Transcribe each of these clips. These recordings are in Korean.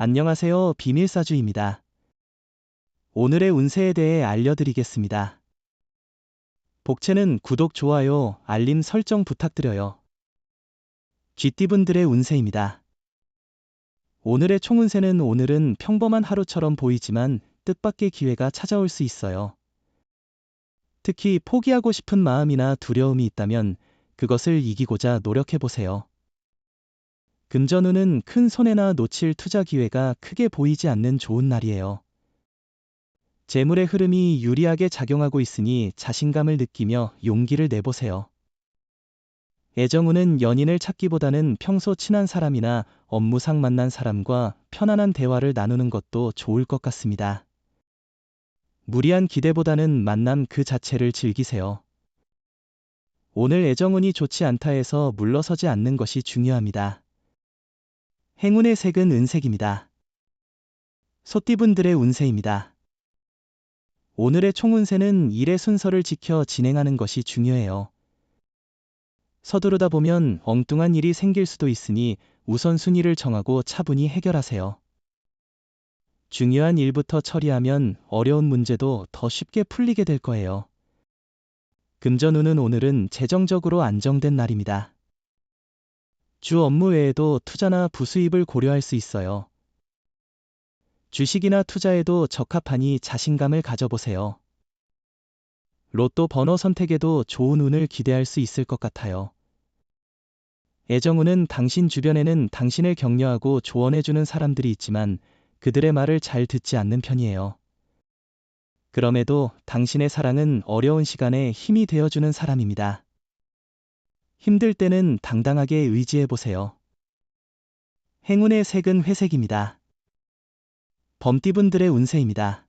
안녕하세요. 비밀사주입니다. 오늘의 운세에 대해 알려드리겠습니다. 복채는 구독, 좋아요, 알림 설정 부탁드려요. 쥐띠분들의 운세입니다. 오늘의 총운세는 오늘은 평범한 하루처럼 보이지만 뜻밖의 기회가 찾아올 수 있어요. 특히 포기하고 싶은 마음이나 두려움이 있다면 그것을 이기고자 노력해보세요. 금전운은 큰 손해나 놓칠 투자 기회가 크게 보이지 않는 좋은 날이에요. 재물의 흐름이 유리하게 작용하고 있으니 자신감을 느끼며 용기를 내보세요. 애정운은 연인을 찾기보다는 평소 친한 사람이나 업무상 만난 사람과 편안한 대화를 나누는 것도 좋을 것 같습니다. 무리한 기대보다는 만남 그 자체를 즐기세요. 오늘 애정운이 좋지 않다 해서 물러서지 않는 것이 중요합니다. 행운의 색은 은색입니다. 소띠분들의 운세입니다. 오늘의 총운세는 일의 순서를 지켜 진행하는 것이 중요해요. 서두르다 보면 엉뚱한 일이 생길 수도 있으니 우선순위를 정하고 차분히 해결하세요. 중요한 일부터 처리하면 어려운 문제도 더 쉽게 풀리게 될 거예요. 금전운은 오늘은 재정적으로 안정된 날입니다. 주 업무 외에도 투자나 부수입을 고려할 수 있어요. 주식이나 투자에도 적합하니 자신감을 가져보세요. 로또 번호 선택에도 좋은 운을 기대할 수 있을 것 같아요. 애정운은 당신 주변에는 당신을 격려하고 조언해주는 사람들이 있지만 그들의 말을 잘 듣지 않는 편이에요. 그럼에도 당신의 사랑은 어려운 시간에 힘이 되어주는 사람입니다. 힘들 때는 당당하게 의지해보세요. 행운의 색은 회색입니다. 범띠분들의 운세입니다.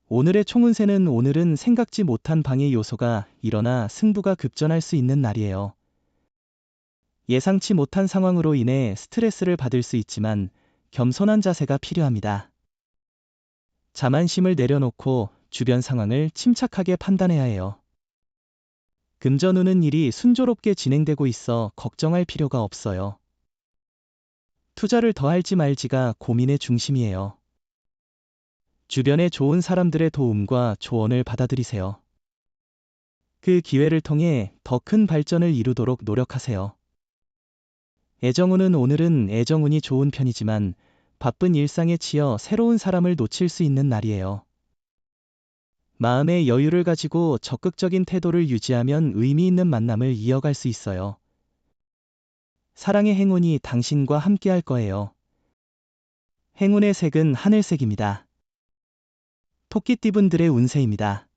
오늘의 총운세는 오늘은 생각지 못한 방해 요소가 일어나 승부가 급전할 수 있는 날이에요. 예상치 못한 상황으로 인해 스트레스를 받을 수 있지만 겸손한 자세가 필요합니다. 자만심을 내려놓고 주변 상황을 침착하게 판단해야 해요. 금전운은 일이 순조롭게 진행되고 있어 걱정할 필요가 없어요. 투자를 더 할지 말지가 고민의 중심이에요. 주변의 좋은 사람들의 도움과 조언을 받아들이세요. 그 기회를 통해 더 큰 발전을 이루도록 노력하세요. 애정운은 오늘은 애정운이 좋은 편이지만 바쁜 일상에 치여 새로운 사람을 놓칠 수 있는 날이에요. 마음의 여유를 가지고 적극적인 태도를 유지하면 의미 있는 만남을 이어갈 수 있어요. 사랑의 행운이 당신과 함께할 거예요. 행운의 색은 하늘색입니다. 토끼띠분들의 운세입니다.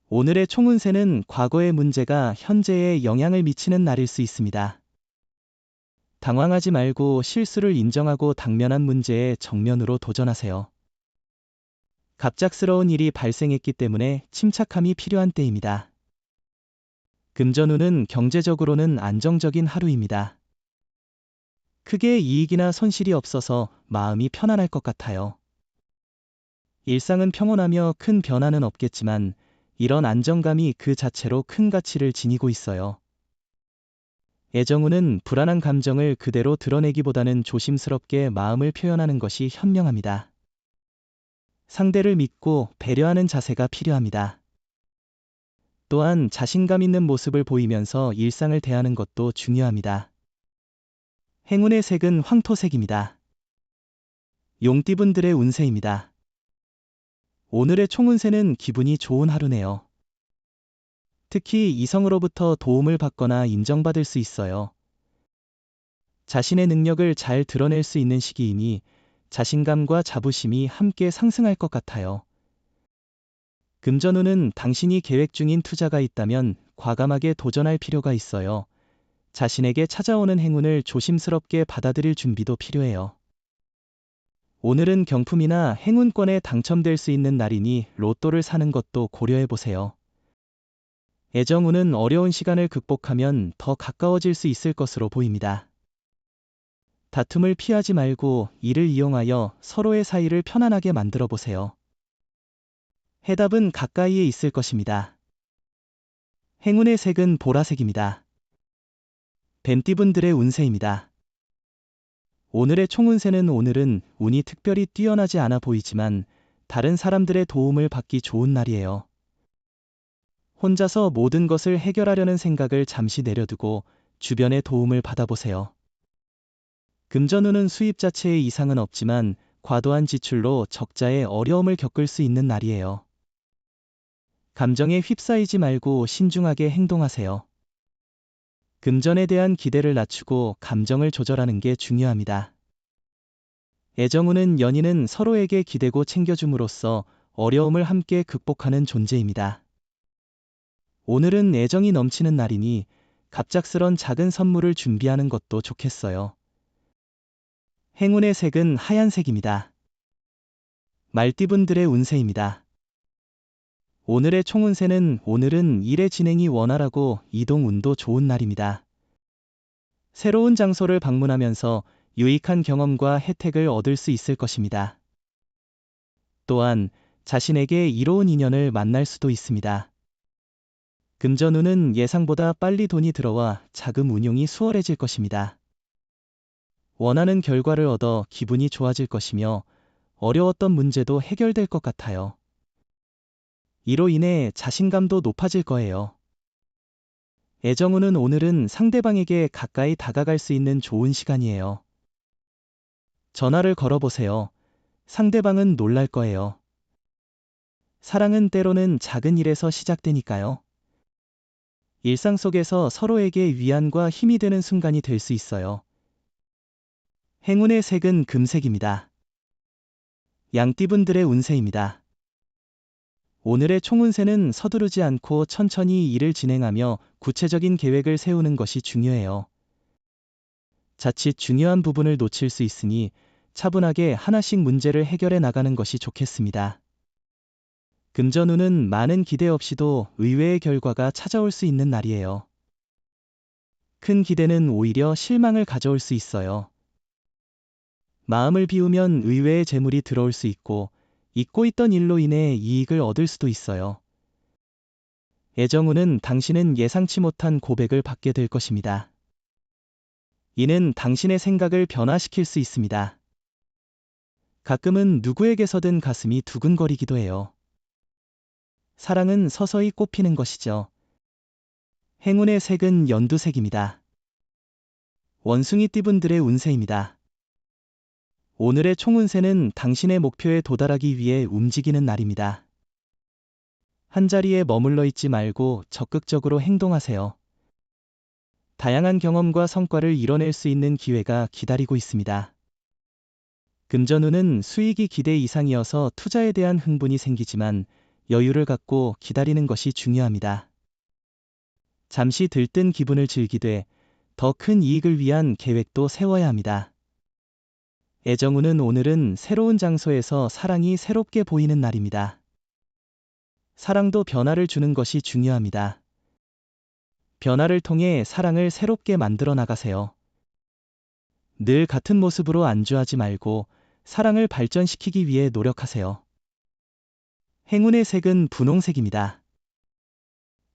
오늘의 총운세는 과거의 문제가 현재에 영향을 미치는 날일 수 있습니다. 당황하지 말고 실수를 인정하고 당면한 문제에 정면으로 도전하세요. 갑작스러운 일이 발생했기 때문에 침착함이 필요한 때입니다. 금전운은 경제적으로는 안정적인 하루입니다. 크게 이익이나 손실이 없어서 마음이 편안할 것 같아요. 일상은 평온하며 큰 변화는 없겠지만 이런 안정감이 그 자체로 큰 가치를 지니고 있어요. 애정운은 불안한 감정을 그대로 드러내기보다는 조심스럽게 마음을 표현하는 것이 현명합니다. 상대를 믿고 배려하는 자세가 필요합니다. 또한 자신감 있는 모습을 보이면서 일상을 대하는 것도 중요합니다. 행운의 색은 황토색입니다. 용띠분들의 운세입니다. 오늘의 총운세는 기분이 좋은 하루네요. 특히 이성으로부터 도움을 받거나 인정받을 수 있어요. 자신의 능력을 잘 드러낼 수 있는 시기이니 자신감과 자부심이 함께 상승할 것 같아요. 금전운은 당신이 계획 중인 투자가 있다면 과감하게 도전할 필요가 있어요. 자신에게 찾아오는 행운을 조심스럽게 받아들일 준비도 필요해요. 오늘은 경품이나 행운권에 당첨될 수 있는 날이니 로또를 사는 것도 고려해보세요. 애정운은 어려운 시간을 극복하면 더 가까워질 수 있을 것으로 보입니다. 다툼을 피하지 말고 이를 이용하여 서로의 사이를 편안하게 만들어 보세요. 해답은 가까이에 있을 것입니다. 행운의 색은 보라색입니다. 뱀띠분들의 운세입니다. 오늘의 총운세는 오늘은 운이 특별히 뛰어나지 않아 보이지만 다른 사람들의 도움을 받기 좋은 날이에요. 혼자서 모든 것을 해결하려는 생각을 잠시 내려두고 주변의 도움을 받아보세요. 금전운은 수입 자체에 이상은 없지만 과도한 지출로 적자의 어려움을 겪을 수 있는 날이에요. 감정에 휩싸이지 말고 신중하게 행동하세요. 금전에 대한 기대를 낮추고 감정을 조절하는 게 중요합니다. 애정운은 연인은 서로에게 기대고 챙겨줌으로써 어려움을 함께 극복하는 존재입니다. 오늘은 애정이 넘치는 날이니 갑작스런 작은 선물을 준비하는 것도 좋겠어요. 행운의 색은 하얀색입니다. 말띠분들의 운세입니다. 오늘의 총운세는 오늘은 일의 진행이 원활하고 이동 운도 좋은 날입니다. 새로운 장소를 방문하면서 유익한 경험과 혜택을 얻을 수 있을 것입니다. 또한 자신에게 이로운 인연을 만날 수도 있습니다. 금전운은 예상보다 빨리 돈이 들어와 자금 운용이 수월해질 것입니다. 원하는 결과를 얻어 기분이 좋아질 것이며 어려웠던 문제도 해결될 것 같아요. 이로 인해 자신감도 높아질 거예요. 애정운은 오늘은 상대방에게 가까이 다가갈 수 있는 좋은 시간이에요. 전화를 걸어보세요. 상대방은 놀랄 거예요. 사랑은 때로는 작은 일에서 시작되니까요. 일상 속에서 서로에게 위안과 힘이 되는 순간이 될 수 있어요. 행운의 색은 금색입니다. 양띠분들의 운세입니다. 오늘의 총운세는 서두르지 않고 천천히 일을 진행하며 구체적인 계획을 세우는 것이 중요해요. 자칫 중요한 부분을 놓칠 수 있으니 차분하게 하나씩 문제를 해결해 나가는 것이 좋겠습니다. 금전운은 많은 기대 없이도 의외의 결과가 찾아올 수 있는 날이에요. 큰 기대는 오히려 실망을 가져올 수 있어요. 마음을 비우면 의외의 재물이 들어올 수 있고 잊고 있던 일로 인해 이익을 얻을 수도 있어요. 애정운은 당신은 예상치 못한 고백을 받게 될 것입니다. 이는 당신의 생각을 변화시킬 수 있습니다. 가끔은 누구에게서든 가슴이 두근거리기도 해요. 사랑은 서서히 꽃피는 것이죠. 행운의 색은 연두색입니다. 원숭이띠분들의 운세입니다. 오늘의 총운세는 당신의 목표에 도달하기 위해 움직이는 날입니다. 한자리에 머물러 있지 말고 적극적으로 행동하세요. 다양한 경험과 성과를 이뤄낼 수 있는 기회가 기다리고 있습니다. 금전운은 수익이 기대 이상이어서 투자에 대한 흥분이 생기지만 여유를 갖고 기다리는 것이 중요합니다. 잠시 들뜬 기분을 즐기되 더 큰 이익을 위한 계획도 세워야 합니다. 애정운은 오늘은 새로운 장소에서 사랑이 새롭게 보이는 날입니다. 사랑도 변화를 주는 것이 중요합니다. 변화를 통해 사랑을 새롭게 만들어 나가세요. 늘 같은 모습으로 안주하지 말고 사랑을 발전시키기 위해 노력하세요. 행운의 색은 분홍색입니다.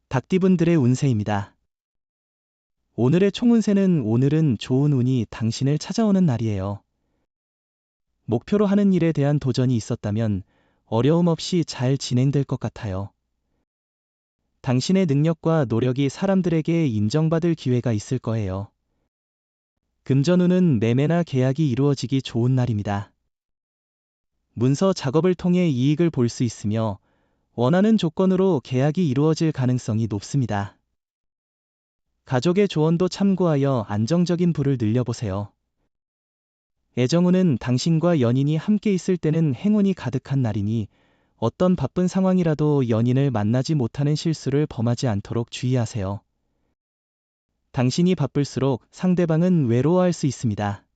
닭띠분들의 운세입니다. 오늘의 총운세는 오늘은 좋은 운이 당신을 찾아오는 날이에요. 목표로 하는 일에 대한 도전이 있었다면 어려움 없이 잘 진행될 것 같아요. 당신의 능력과 노력이 사람들에게 인정받을 기회가 있을 거예요. 금전운은 매매나 계약이 이루어지기 좋은 날입니다. 문서 작업을 통해 이익을 볼 수 있으며 원하는 조건으로 계약이 이루어질 가능성이 높습니다. 가족의 조언도 참고하여 안정적인 부를 늘려보세요. 애정운은 당신과 연인이 함께 있을 때는 행운이 가득한 날이니 어떤 바쁜 상황이라도 연인을 만나지 못하는 실수를 범하지 않도록 주의하세요. 당신이 바쁠수록 상대방은 외로워할 수 있습니다.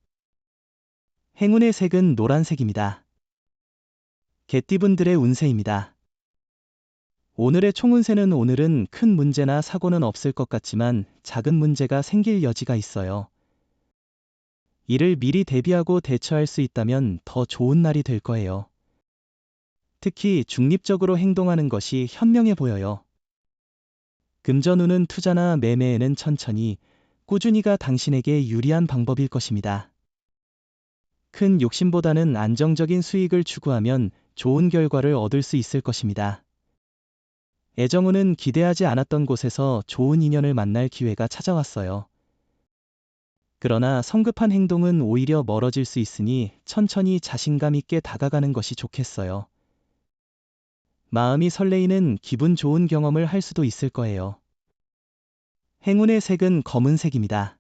행운의 색은 노란색입니다. 개띠분들의 운세입니다. 오늘의 총운세는 오늘은 큰 문제나 사고는 없을 것 같지만 작은 문제가 생길 여지가 있어요. 이를 미리 대비하고 대처할 수 있다면 더 좋은 날이 될 거예요. 특히 중립적으로 행동하는 것이 현명해 보여요. 금전운은 투자나 매매에는 천천히, 꾸준히가 당신에게 유리한 방법일 것입니다. 큰 욕심보다는 안정적인 수익을 추구하면 좋은 결과를 얻을 수 있을 것입니다. 애정우는 기대하지 않았던 곳에서 좋은 인연을 만날 기회가 찾아왔어요. 그러나 성급한 행동은 오히려 멀어질 수 있으니 천천히 자신감 있게 다가가는 것이 좋겠어요. 마음이 설레이는 기분 좋은 경험을 할 수도 있을 거예요. 행운의 색은 검은색입니다.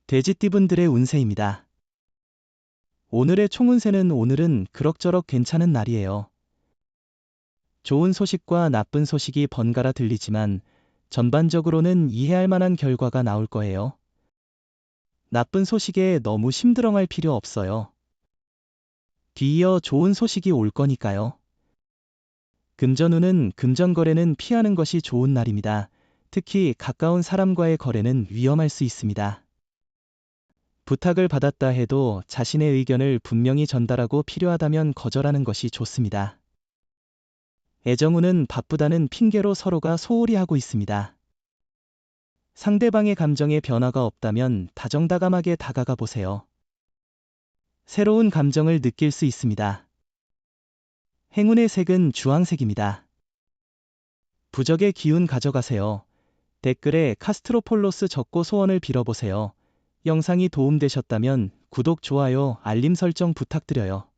돼지띠분들의 운세입니다. 오늘의 총운세는 오늘은 그럭저럭 괜찮은 날이에요. 좋은 소식과 나쁜 소식이 번갈아 들리지만 전반적으로는 이해할 만한 결과가 나올 거예요. 나쁜 소식에 너무 심드렁할 필요 없어요. 뒤이어 좋은 소식이 올 거니까요. 금전운은 금전거래는 피하는 것이 좋은 날입니다. 특히 가까운 사람과의 거래는 위험할 수 있습니다. 부탁을 받았다 해도 자신의 의견을 분명히 전달하고 필요하다면 거절하는 것이 좋습니다. 애정운은 바쁘다는 핑계로 서로가 소홀히 하고 있습니다. 상대방의 감정에 변화가 없다면 다정다감하게 다가가 보세요. 새로운 감정을 느낄 수 있습니다. 행운의 색은 주황색입니다. 부적의 기운 가져가세요. 댓글에 카스트로폴로스 적고 소원을 빌어보세요. 영상이 도움되셨다면 구독, 좋아요, 알림 설정 부탁드려요.